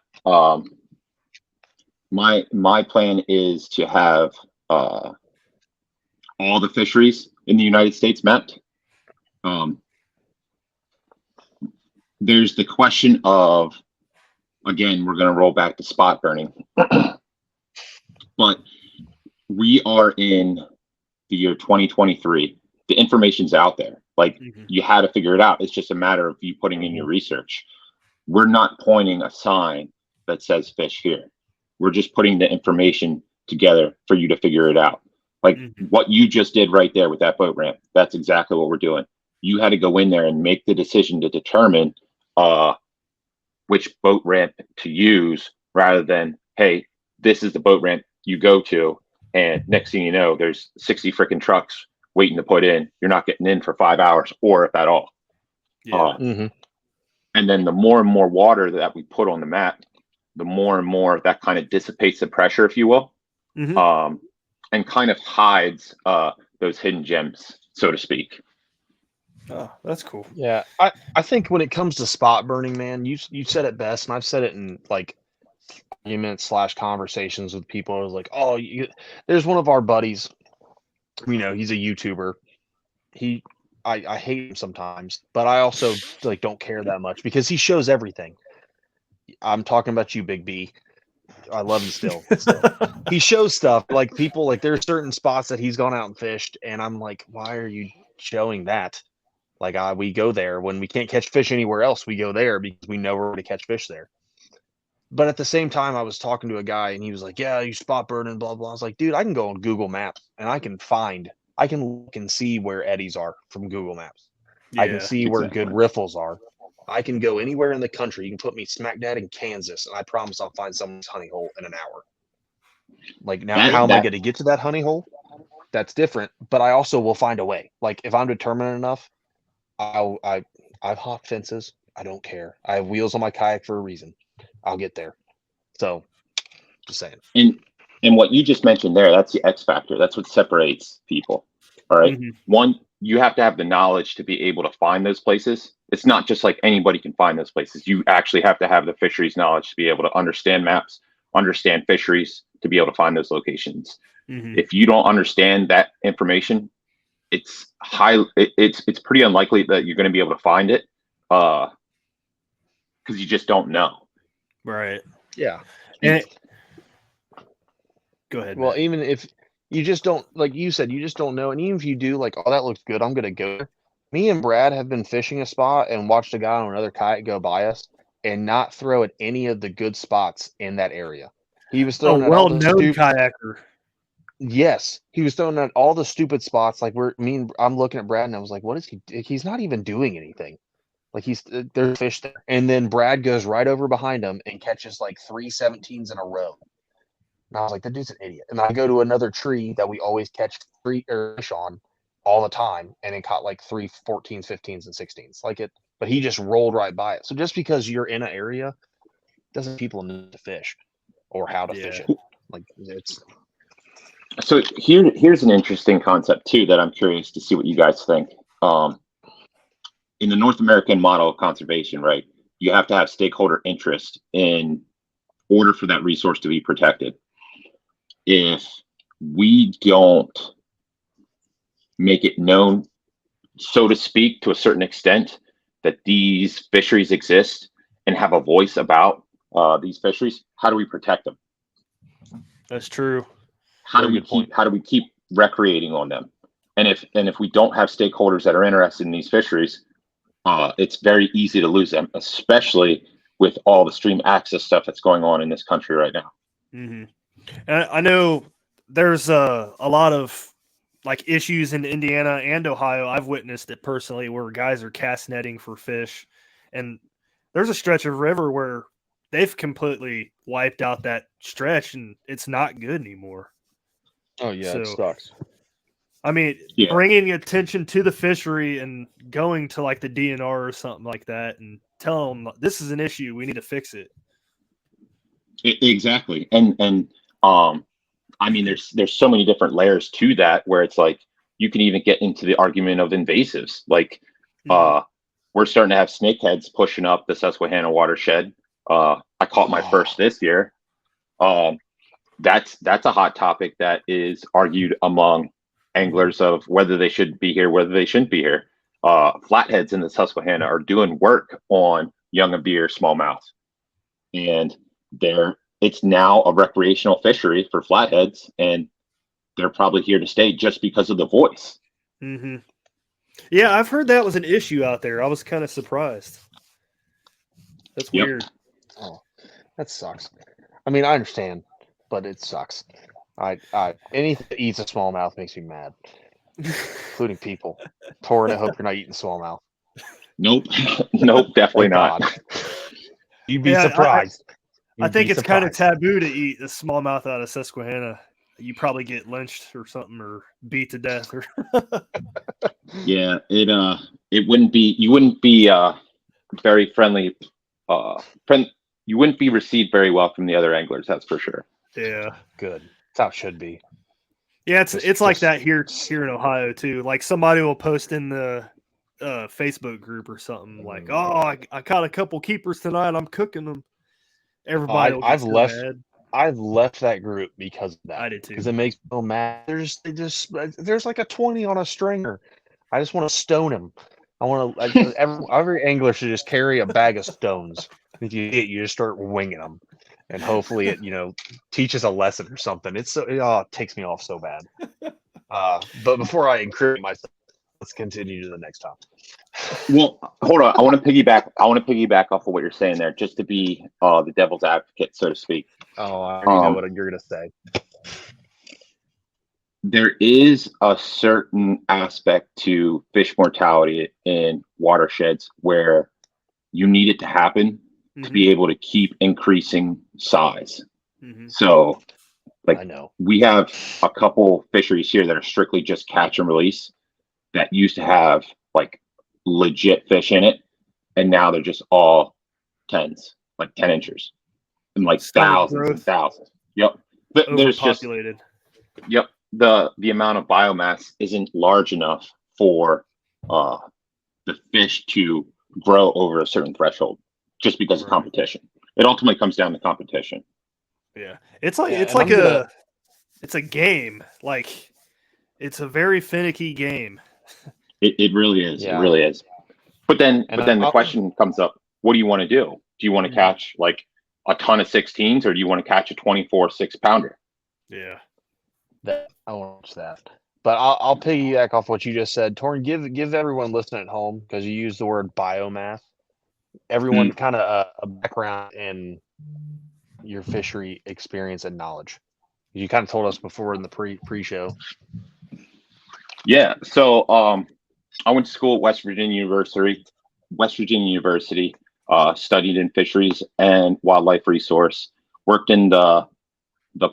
My plan is to have all the fisheries in the United States mapped. There's the question of, again, we're going to roll back to spot burning, but we are in the year 2023. The information's out there. Like you had to figure it out. It's just a matter of you putting in your research. We're not pointing a sign that says fish here. We're just putting the information together for you to figure it out. Like what you just did right there with that boat ramp. That's exactly what we're doing. You had to go in there and make the decision to determine which boat ramp to use, rather than, hey, this is the boat ramp you go to, and next thing you know, there's 60 freaking trucks waiting to put in. You're not getting in for 5 hours, or if at all. Yeah. And then the more and more water that we put on the map, the more and more that kind of dissipates the pressure, if you will, and kind of hides those hidden gems, so to speak. Oh, that's cool. Yeah, I think when it comes to spot burning, man, you said it best, and I've said it in like arguments / conversations with people. I was like, there's one of our buddies, he's a YouTuber. I hate him sometimes, but I also like don't care that much because he shows everything. I'm talking about you, Big B. I love him still. He shows stuff like people, like there's certain spots that he's gone out and fished, and I'm like, why are you showing that? Like we go there when we can't catch fish anywhere else. We go there because we know we're going to catch fish there. But at the same time, I was talking to a guy and he was like, yeah, you spot burning, blah, blah. I was like, dude, I can go on Google Maps and I can look and see where eddies are from Google Maps. Yeah, I can see where good riffles are. I can go anywhere in the country. You can put me smack dab in Kansas, and I promise I'll find someone's honey hole in an hour. Like now, how am I going to get to that honey hole? That's different, but I also will find a way. Like if I'm determined enough, I've hopped fences. I don't care. I have wheels on my kayak for a reason. I'll get there. So, just saying. And what you just mentioned there, that's the X factor. That's what separates people. All right. One, you have to have the knowledge to be able to find those places. It's not just like anybody can find those places. You actually have to have the fisheries knowledge to be able to understand maps, understand fisheries, to be able to find those locations. Mhm. If you don't understand that information, it's pretty unlikely that you're going to be able to find it, because you just don't know. Right. Yeah. And go ahead. Well, Matt. even if you just don't, like you said, you just don't know. And even if you do, like, oh, that looks good, I'm gonna go there. Me and Brad have been fishing a spot and watched a guy on another kayak go by us and not throw at any of the good spots in that area. He was A throwing at all the well-known kayaker. Yes, he was throwing at all the stupid spots. Like I'm looking at Brad and I was like, what is he? He's not even doing anything. Like there's fish there. And then Brad goes right over behind him and catches like 3 17s in a row. And I was like, that dude's an idiot. And I go to another tree that we always catch fish on all the time, and it caught like 3 14s, 15s, and 16s. But he just rolled right by it. So just because you're in an area doesn't people know to fish or how to fish it. Like it's So here's an interesting concept too that I'm curious to see what you guys think. In the North American model of conservation, right, you have to have stakeholder interest in order for that resource to be protected. If we don't make it known, so to speak, to a certain extent, that these fisheries exist and have a voice about these fisheries, how do we protect them? That's true. How do we keep recreating on them? And if we don't have stakeholders that are interested in these fisheries, it's very easy to lose them, especially with all the stream access stuff that's going on in this country right now. Mm-hmm. And I know there's a lot of like issues in Indiana and Ohio. I've witnessed it personally where guys are cast netting for fish, and there's a stretch of river where they've completely wiped out that stretch and it's not good anymore. Oh yeah, it So, sucks. I mean, bringing attention to the fishery and going to like the DNR or something like that and tell them this is an issue, we need to fix it. Exactly. And I mean, there's so many different layers to that where it's like you can even get into the argument of invasives. Like we're starting to have snakeheads pushing up the Susquehanna watershed. I caught my first this year. That's a hot topic that is argued among anglers of whether they should be here, whether they shouldn't be here. Flatheads in the Susquehanna are doing work on young and beer smallmouth, and it's now a recreational fishery for flatheads, and they're probably here to stay just because of the voice. Mm-hmm. Yeah, I've heard that was an issue out there. I was kind of surprised. That's weird. Oh, that sucks. I mean, I understand, but it sucks. Anything that eats a smallmouth makes me mad, including people. Toren, I hope you're not eating smallmouth. Nope, nope, definitely not. You'd be surprised. I think it's kind of taboo to eat a smallmouth out of Susquehanna. You probably get lynched or something, or beat to death. Or yeah, it wouldn't be. You wouldn't be very friendly. You wouldn't be received very well from the other anglers. That's for sure. Yeah, good. That's how it should be. Yeah, it's like that here in Ohio too. Like somebody will post in the Facebook group or something like, "Oh, I caught a couple keepers tonight. I'm cooking them." Everybody, I've left that group because of that. I did too. Because it makes me so mad. There's like a 20 on a stringer. I just want to stone him. I want to. Every angler should just carry a bag of stones. If you just start winging them, and hopefully it teaches a lesson or something. It takes me off so bad. But before I incriminate myself, let's continue to the next topic. Well, hold on. I want to piggyback off of what you're saying there, just to be the devil's advocate, so to speak. Oh, I already know what you're going to say. There is a certain aspect to fish mortality in watersheds where you need it to happen to be able to keep increasing size. So, like, we have a couple fisheries here that are strictly just catch and release that used to have like legit fish in it, and now they're just all 10s, like 10 inches, and like thousands and thousands. Yep. There's just the amount of biomass isn't large enough for the fish to grow over a certain threshold just because of competition. It ultimately comes down to competition. Yeah, it's like Yeah, and it's a game. Like it's a very finicky game. It really is. It yeah, really is. But then and the question comes up: what do you want to do? Do you want to catch like a ton of 16s, or do you want to catch a 24 6-pounder? Yeah. that I want to watch that. But I'll piggyback off what you just said, Torn. Give everyone listening at home, because you used the word biomass. Everyone kind of a background in your fishery experience and knowledge. You kind of told us before in the pre-show. Yeah. So I went to school at West Virginia University. Studied in fisheries and wildlife resource. Worked in the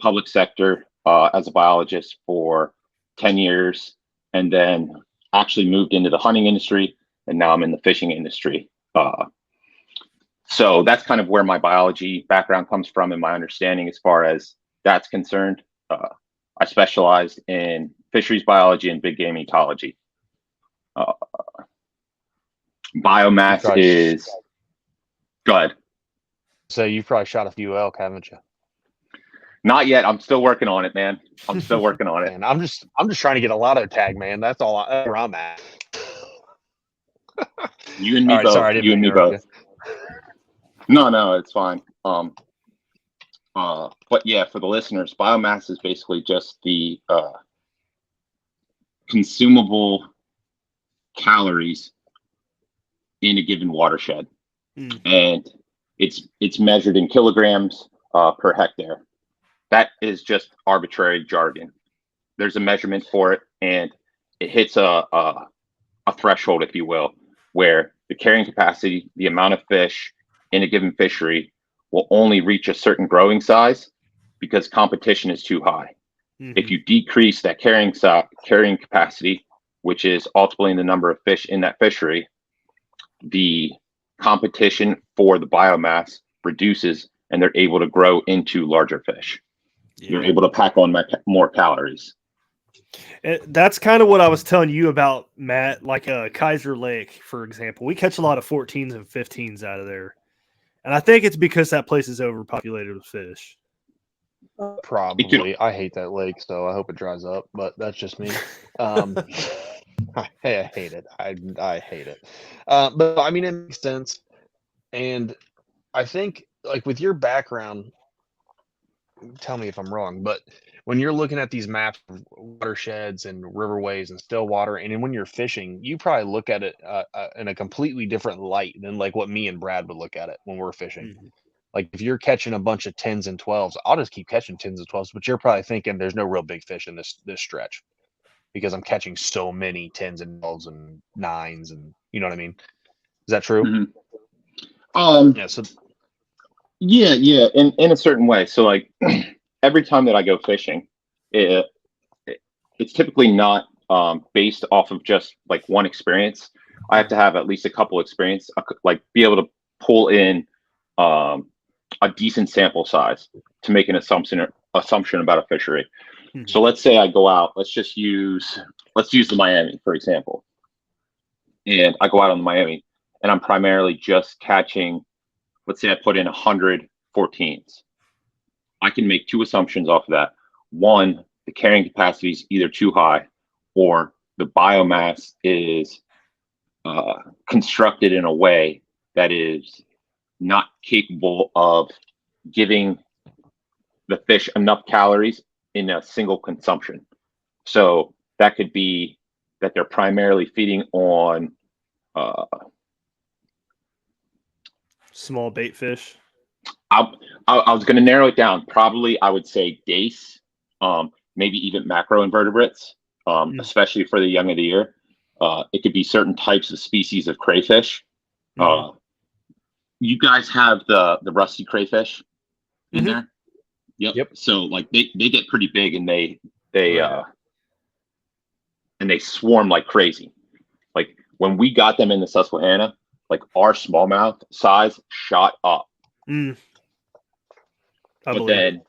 public sector as a biologist for 10 years, and then actually moved into the hunting industry, and now I'm in the fishing industry. So that's kind of where my biology background comes from, and my understanding as far as that's concerned. I specialized in fisheries biology and big game ecology. Biomass is good. So you've probably shot a few elk, haven't you? Not yet. I'm still working on it, man. I'm still working on it. And I'm just trying to get a lotto tag, man. That's all. That's where I'm at. You and me All right, both. sorry, I didn't You and me interrupt both. No, it's fine. But yeah, for the listeners, biomass is basically just the consumable calories in a given watershed, and it's measured in kilograms per hectare. That is just arbitrary jargon. There's a measurement for it, and it hits a threshold, if you will, where the carrying capacity, the amount of fish in a given fishery, will only reach a certain growing size because competition is too high. If you decrease that carrying capacity, which is ultimately the number of fish in that fishery, the competition for the biomass reduces, and they're able to grow into larger fish. Yeah. You're able to pack on more calories. That's kind of what I was telling you about, Matt. Like Kaiser Lake, for example, we catch a lot of 14s and 15s out of there, and I think it's because that place is overpopulated with fish. Probably. I hate that lake, so I hope it dries up. But that's just me. I hate it. I hate it. But I mean, it makes sense, and I think like with your background, tell me if I'm wrong, but when you're looking at these maps of watersheds and riverways and still water, and then when you're fishing, you probably look at it in a completely different light than like what me and Brad would look at it when we're fishing. Like if you're catching a bunch of 10s and 12s, I'll just keep catching 10s and 12s, but you're probably thinking there's no real big fish in this stretch because I'm catching so many 10s and 12s and 9s, and you know what I mean? Is that true? Yeah. So yeah, in a certain way. So like every time that I go fishing, it's typically not based off of just like one experience. I have to have at least a couple experience, like be able to pull in a decent sample size to make an assumption about a fishery. So let's say I go out. Let's use the Miami, for example, and I go out on the Miami, and I'm primarily just catching. Let's say I put in 100 14s. I can make two assumptions off of that. One, the carrying capacity is either too high, or the biomass is constructed in a way that is not capable of giving the fish enough calories in a single consumption. So that could be that they're primarily feeding on small bait fish. I was going to narrow it down. Probably I would say dace, maybe even macroinvertebrates, especially for the young of the year. It could be certain types of species of crayfish. You guys have the rusty crayfish in there? Yep. So like they get pretty big, and they swarm like crazy. Like when we got them in the Susquehanna, like our smallmouth size shot up. But then,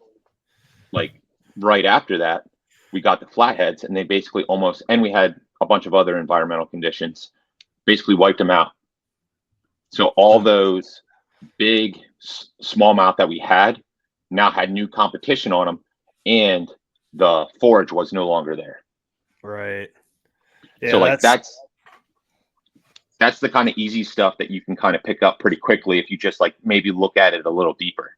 like right after that, we got the flatheads, and they basically and we had a bunch of other environmental conditions, basically wiped them out. So all those big smallmouth that we had now had new competition on them, and the forage was no longer there. Right. Yeah, So like that's the kind of easy stuff that you can kind of pick up pretty quickly if you just like maybe look at it a little deeper.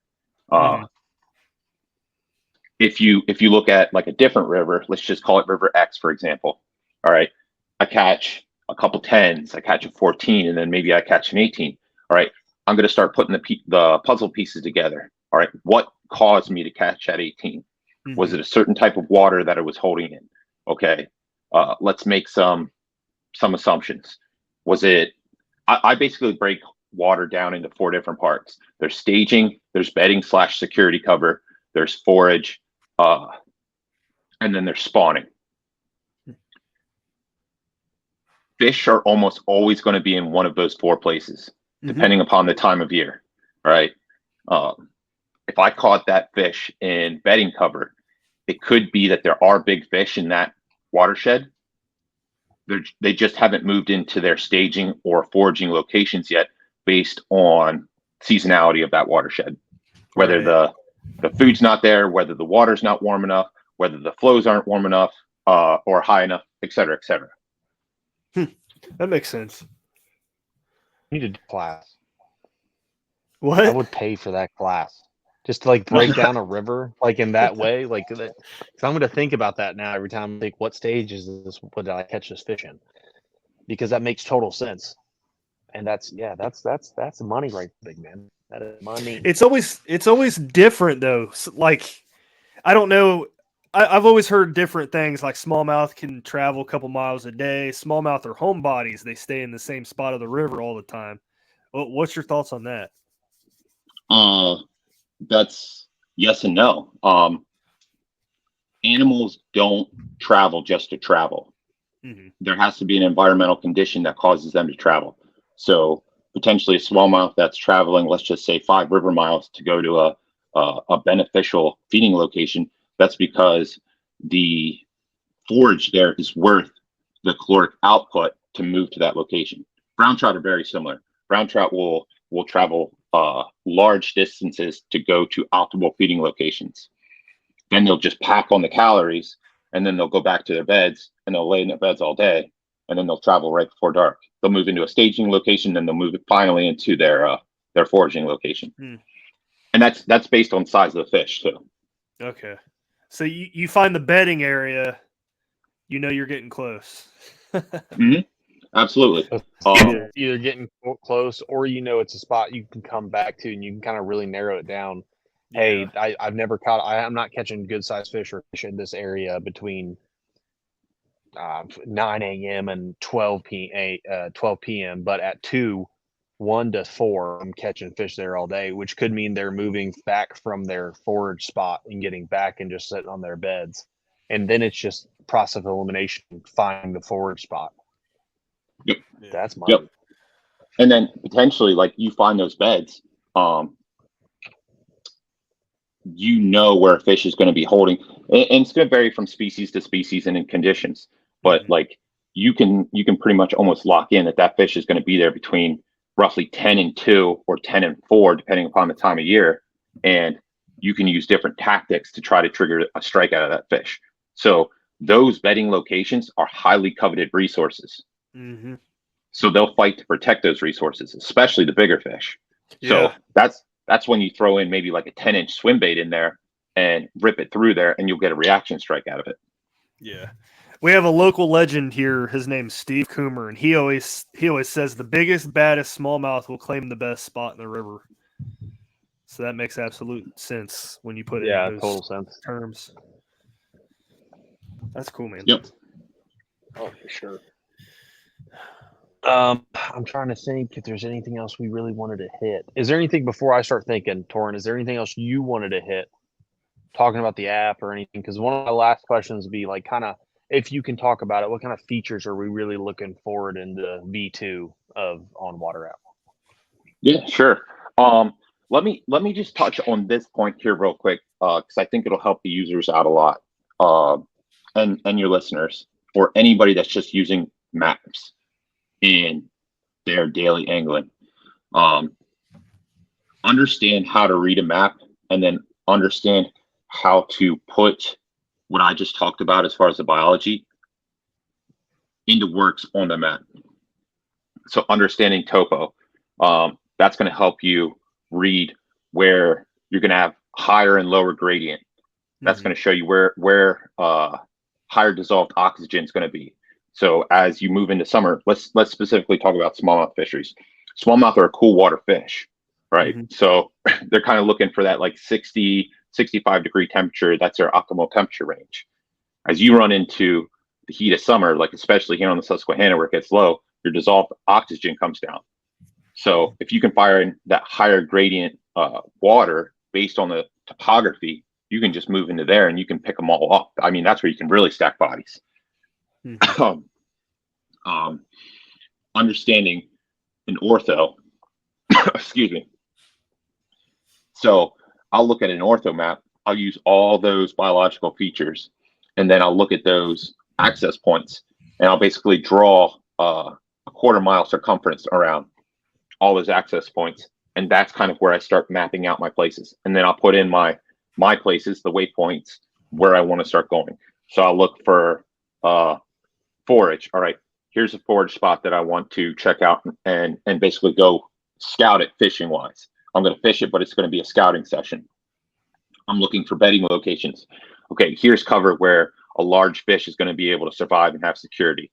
If you look at like a different river, let's just call it River X, for example. All right, I catch a couple 10s, I catch a 14, and then maybe I catch an 18. All right, I'm going to start putting the puzzle pieces together. All right, what caused me to catch that 18? Was it a certain type of water that I was holding in? Okay, let's make some assumptions. Was it? I basically break water down into 4 different parts. There's staging, there's bedding / security cover, there's forage, and then there's spawning. Fish are almost always going to be in one of those 4 places, depending upon the time of year. Right? If I caught that fish in bedding cover, it could be that there are big fish in that watershed. They just haven't moved into their staging or foraging locations yet, based on seasonality of that watershed. Whether the food's not there, whether the water's not warm enough, whether the flows aren't warm enough or high enough, et cetera, et cetera. That makes sense. You need a class. What? I would pay for that class. Just to like break down a river like in that way. Like, so I'm going to think about that now every time I think, what stage is this? What did I catch this fish in? Because that makes total sense. And that's money, right, big man. That is money. It's always different though. Like, I don't know. I've always heard different things. Like smallmouth can travel a couple miles a day. Smallmouth are homebodies. They stay in the same spot of the river all the time. What's your thoughts on that? That's yes and no. Animals don't travel just to travel. There has to be an environmental condition that causes them to travel. So potentially a smallmouth that's traveling, let's just say 5 river miles to go to a beneficial feeding location. That's because the forage there is worth the caloric output to move to that location. Brown trout are very similar. Brown trout will travel large distances to go to optimal feeding locations. Then they'll just pack on the calories, and then they'll go back to their beds, and they'll lay in their beds all day, and then they'll travel right before dark. They'll move into a staging location, then they'll move it finally into their foraging location. And that's based on size of the fish too. Okay, so you find the bedding area, you're getting close. Absolutely. Either getting close, or it's a spot you can come back to, and you can kind of really narrow it down. Hey, I've never caught. I'm not catching good sized fish or fish in this area between 9 a.m. and 12 p.m. But at 1 to 4, I'm catching fish there all day, which could mean they're moving back from their forage spot and getting back and just sitting on their beds. And then it's just process of elimination, finding the forage spot. Yep. That's money. Yep. And then potentially, like, you find those beds, where a fish is going to be holding, and it's going to vary from species to species and in conditions. But like, you can pretty much almost lock in that fish is going to be there between roughly 10 and 2 or 10 and 4, depending upon the time of year. And you can use different tactics to try to trigger a strike out of that fish. So those bedding locations are highly coveted resources. So they'll fight to protect those resources, especially the bigger fish. So that's when you throw in maybe like a 10-inch swim bait in there and rip it through there, and you'll get a reaction strike out of it. Yeah. We have a local legend here. His name's Steve Coomer, and he always says the biggest, baddest smallmouth will claim the best spot in the river. So that makes absolute sense when you put it in those total sense terms. That's cool, man. Yep. Oh, for sure. I'm trying to think if there's anything else we really wanted to hit. Is there anything, before I start thinking, Toren, is there anything else you wanted to hit, talking about the app or anything? Because one of my last questions would be like, kind of, if you can talk about it, what kind of features are we really looking forward in the V2 of OnWater App? Yeah, sure. Let me just touch on this point here real quick, because I think it'll help the users out a lot, and your listeners, or anybody that's just using maps in their daily angling. Understand how to read a map, and then understand how to put what I just talked about as far as the biology into works on the map. So understanding topo, that's going to help you read where you're going to have higher and lower gradient. That's going to show you where higher dissolved oxygen is going to be. So as you move into summer, let's specifically talk about smallmouth fisheries. Smallmouth are a cool water fish, right? So they're kind of looking for that like 60, 65 degree temperature. That's their optimal temperature range. As you run into the heat of summer, like especially here on the Susquehanna where it gets low, your dissolved oxygen comes down. So if you can fire in that higher gradient water based on the topography, you can just move into there and you can pick them all up. I mean, that's where you can really stack bodies. Understanding an ortho, excuse me. So I'll look at an ortho map. I'll use all those biological features, and then I'll look at those access points, and I'll basically draw a quarter-mile circumference around all those access points, and that's kind of where I start mapping out my places. And then I'll put in my places, the waypoints, where I want to start going. So I'll look for forage. All right, here's a forage spot that I want to check out and basically go scout it fishing-wise. I'm going to fish it, but it's going to be a scouting session. I'm looking for bedding locations. Okay, here's cover where a large fish is going to be able to survive and have security.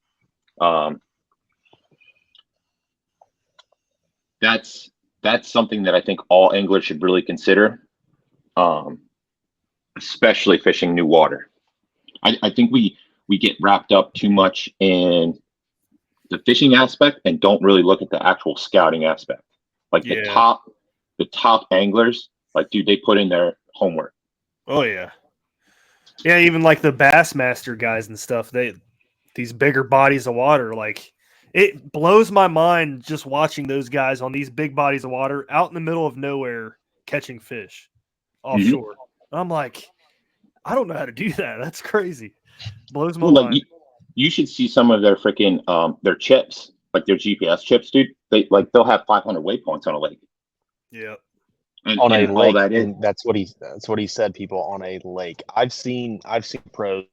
That's something that I think all anglers should really consider, especially fishing new water. I think we get wrapped up too much in the fishing aspect and don't really look at the actual scouting aspect. Like the top anglers, like, dude, they put in their homework. Oh yeah. Yeah, even like the Bassmaster guys and stuff, these bigger bodies of water, like it blows my mind just watching those guys on these big bodies of water out in the middle of nowhere catching fish offshore. I'm like, I don't know how to do that. That's crazy. Blows my mind. You should see some of their freaking their chips, like their GPS chips, dude. They'll have 500 waypoints on a lake. Yeah. On a lake, and that's what he said. People on a lake. I've seen pro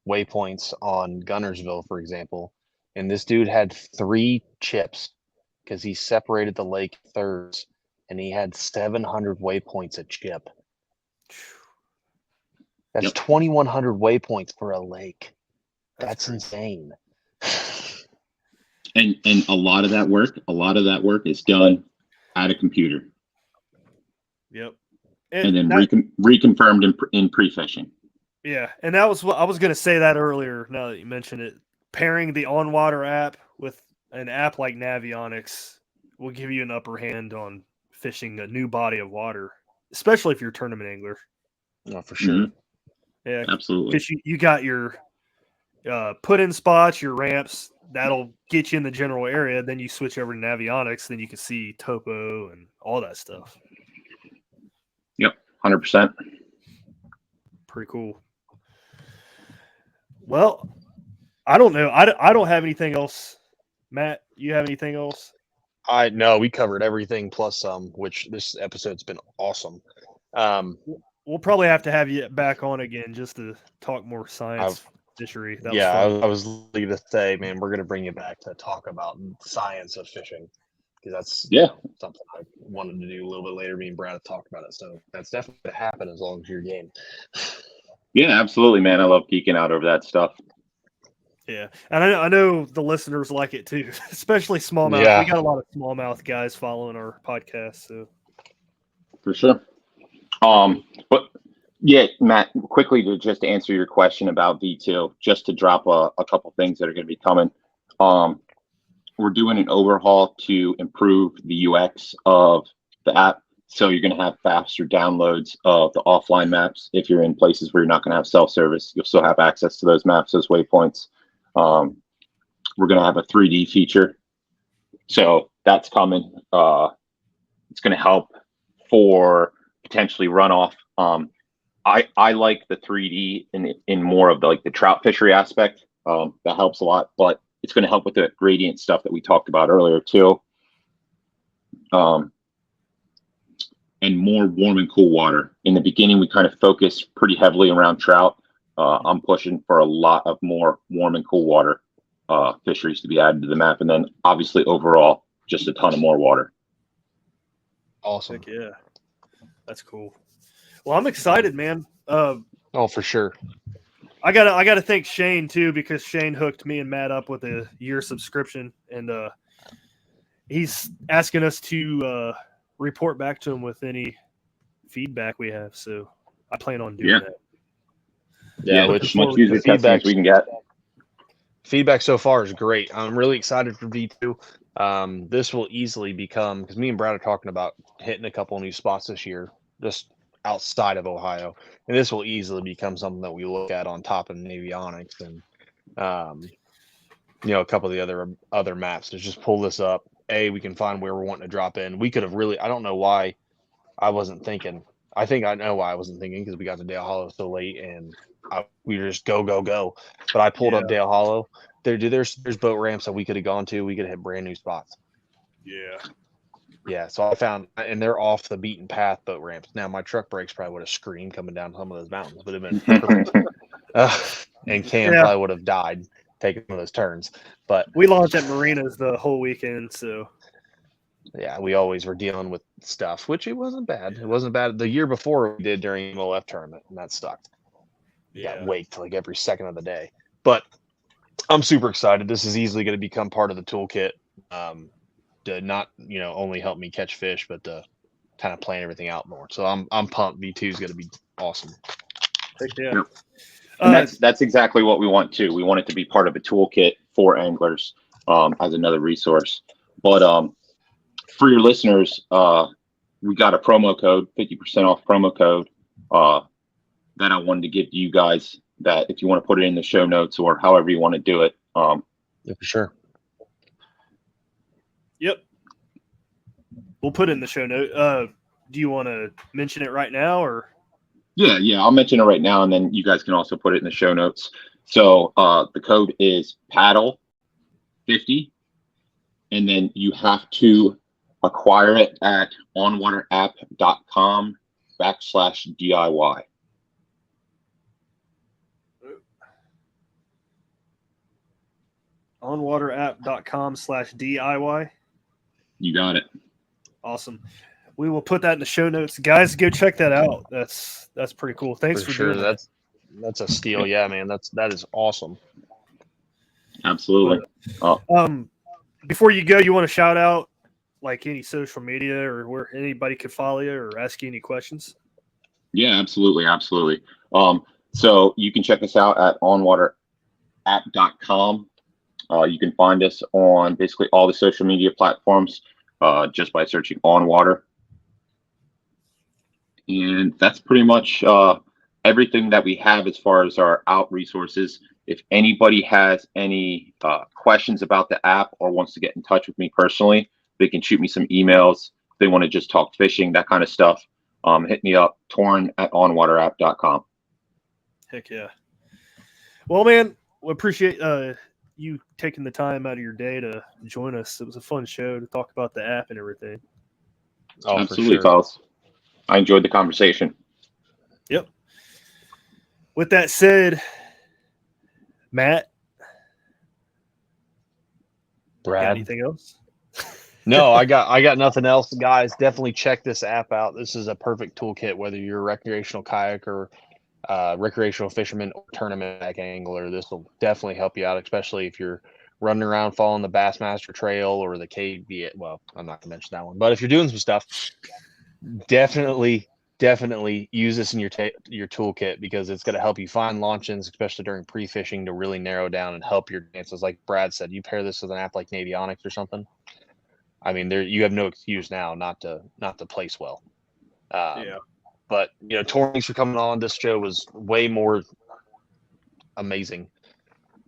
waypoints on Gunnersville, for example, and this dude had 3 chips because he separated the lake thirds, and he had 700 waypoints a chip. That's 2,100 waypoints for a lake. That's insane. And a lot of that work is done at a computer. Yep. And then reconfirmed in pre-fishing. Yeah, and that was what I was going to say that earlier. Now that you mentioned it, pairing the OnWater app with an app like Navionics will give you an upper hand on fishing a new body of water, especially if you're a tournament angler. No, for sure. Yeah, absolutely. Because you got your put-in spots, your ramps. That'll get you in the general area. Then you switch over to Navionics. Then you can see topo and all that stuff. Yep, 100%. Pretty cool. Well, I don't know. I don't have anything else. Matt, you have anything else? No, we covered everything plus some, which this episode's been awesome. We'll probably have to have you back on again just to talk more science fishery. I was going to say, man, we're going to bring you back to talk about science of fishing. Because that's something I wanted to do a little bit later. Me and Brad have talked about it, so that's definitely going to happen as long as you're game. Yeah, absolutely, man. I love geeking out over that stuff. Yeah, and I know the listeners like it too, especially smallmouth. Yeah. We got a lot of smallmouth guys following our podcast, so for sure. But yeah, Matt, quickly to just answer your question about V2, just to drop a couple things that are going to be coming. We're doing an overhaul to improve the UX of the app. So you're going to have faster downloads of the offline maps. If you're in places where you're not going to have self-service, you'll still have access to those maps, those waypoints. We're going to have a 3D feature. So that's coming. It's going to help for potentially runoff. I like the 3D in more of the trout fishery aspect. That helps a lot, but it's going to help with the gradient stuff that we talked about earlier too. and more warm and cool water. In the beginning, we kind of focused pretty heavily around trout. I'm pushing for a lot of more warm and cool water fisheries to be added to the map. And then obviously overall, just a ton of more water. Awesome. Heck yeah. That's cool. Well, I'm excited, man. Oh, for sure. I gotta thank Shane too, because Shane hooked me and Matt up with a year subscription, and he's asking us to report back to him with any feedback we have. So I plan on doing that. Yeah, which much user testing as we can get. Feedback so far is great. I'm really excited for V2. This will easily become, because me and Brad are talking about hitting a couple new spots this year, just outside of Ohio, and this will easily become something that we look at on top of Navionics and a couple of the other maps to just pull this up. We can find where we're wanting to drop in. We could have really, I don't know why I wasn't thinking. I think I know why I wasn't thinking, because we got to Dale Hollow so late and we were just go. But I pulled up Dale Hollow. There's boat ramps that we could have gone to. We could have hit brand new spots. Yeah. So I found, and they're off the beaten path boat ramps. Now my truck brakes probably would have screamed coming down some of those mountains, but it'd been perfect. And Cam probably would have died taking one of those turns. But we launched at marinas the whole weekend, so yeah, we always were dealing with stuff, which it wasn't bad. It wasn't bad. The year before we did during MOF tournament, and that sucked. Got waked like every second of the day. But I'm super excited. This is easily going to become part of the toolkit to not only help me catch fish, but to kind of plan everything out more. So I'm pumped. V2 is going to be awesome. Heck yeah. And that's exactly what we want too. We want it to be part of a toolkit for anglers as another resource. But for your listeners, we got a promo code, 50% off promo code that I wanted to give to you guys, that if you want to put it in the show notes or however you want to do it. Yeah, for sure. Yep. We'll put it in the show note. Do you want to mention it right now, or? Yeah, I'll mention it right now, and then you guys can also put it in the show notes. So the code is paddle50, and then you have to acquire it at onwaterapp.com/DIY. onwaterapp.com/DIY. You got it. Awesome. We will put that in the show notes. Guys, go check that out. That's pretty cool. Thanks for doing that. That's a steal. Yeah, man. That is awesome. Absolutely. Before you go, you want to shout out like any social media or where anybody could follow you or ask you any questions? Yeah, absolutely. So you can check us out at onwaterapp.com. You can find us on basically all the social media platforms just by searching OnWater. And that's pretty much everything that we have as far as our out resources. If anybody has any questions about the app or wants to get in touch with me personally, they can shoot me some emails. If they want to just talk fishing, that kind of stuff, hit me up, Toren at onwaterapp.com. Heck yeah. Well, man, we appreciate you taking the time out of your day to join us. It was a fun show to talk about the app and everything. Oh, absolutely, fellas. I enjoyed the conversation. Yep. With that said, Matt, Brad, got anything else? No, I got nothing else, guys. Definitely check this app out. This is a perfect toolkit, whether you're a recreational kayaker, recreational fisherman, or tournament angler. This will definitely help you out, especially if you're running around following the Bassmaster Trail or the KB. Well, I'm not gonna mention that one, but if you're doing some stuff, definitely use this in your toolkit, because it's going to help you find launch-ins, especially during pre-fishing, to really narrow down and help your dances. Like Brad said, you pair this with an app like Navionics or something, I mean, you have no excuse now not to place well. Yeah. But Toren, thanks for coming on. This show was way more amazing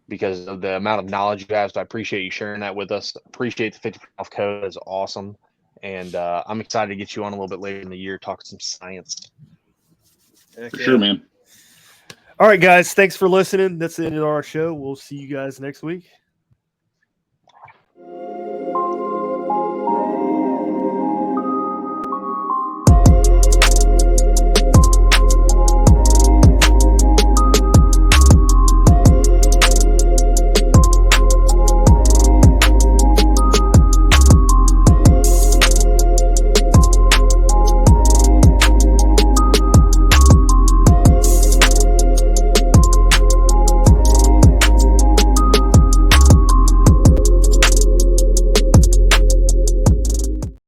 because of the amount of knowledge you have. So I appreciate you sharing that with us. Appreciate the 50% off code. It's awesome. And I'm excited to get you on a little bit later in the year, talk some science. For sure, man. All right, guys. Thanks for listening. That's the end of our show. We'll see you guys next week.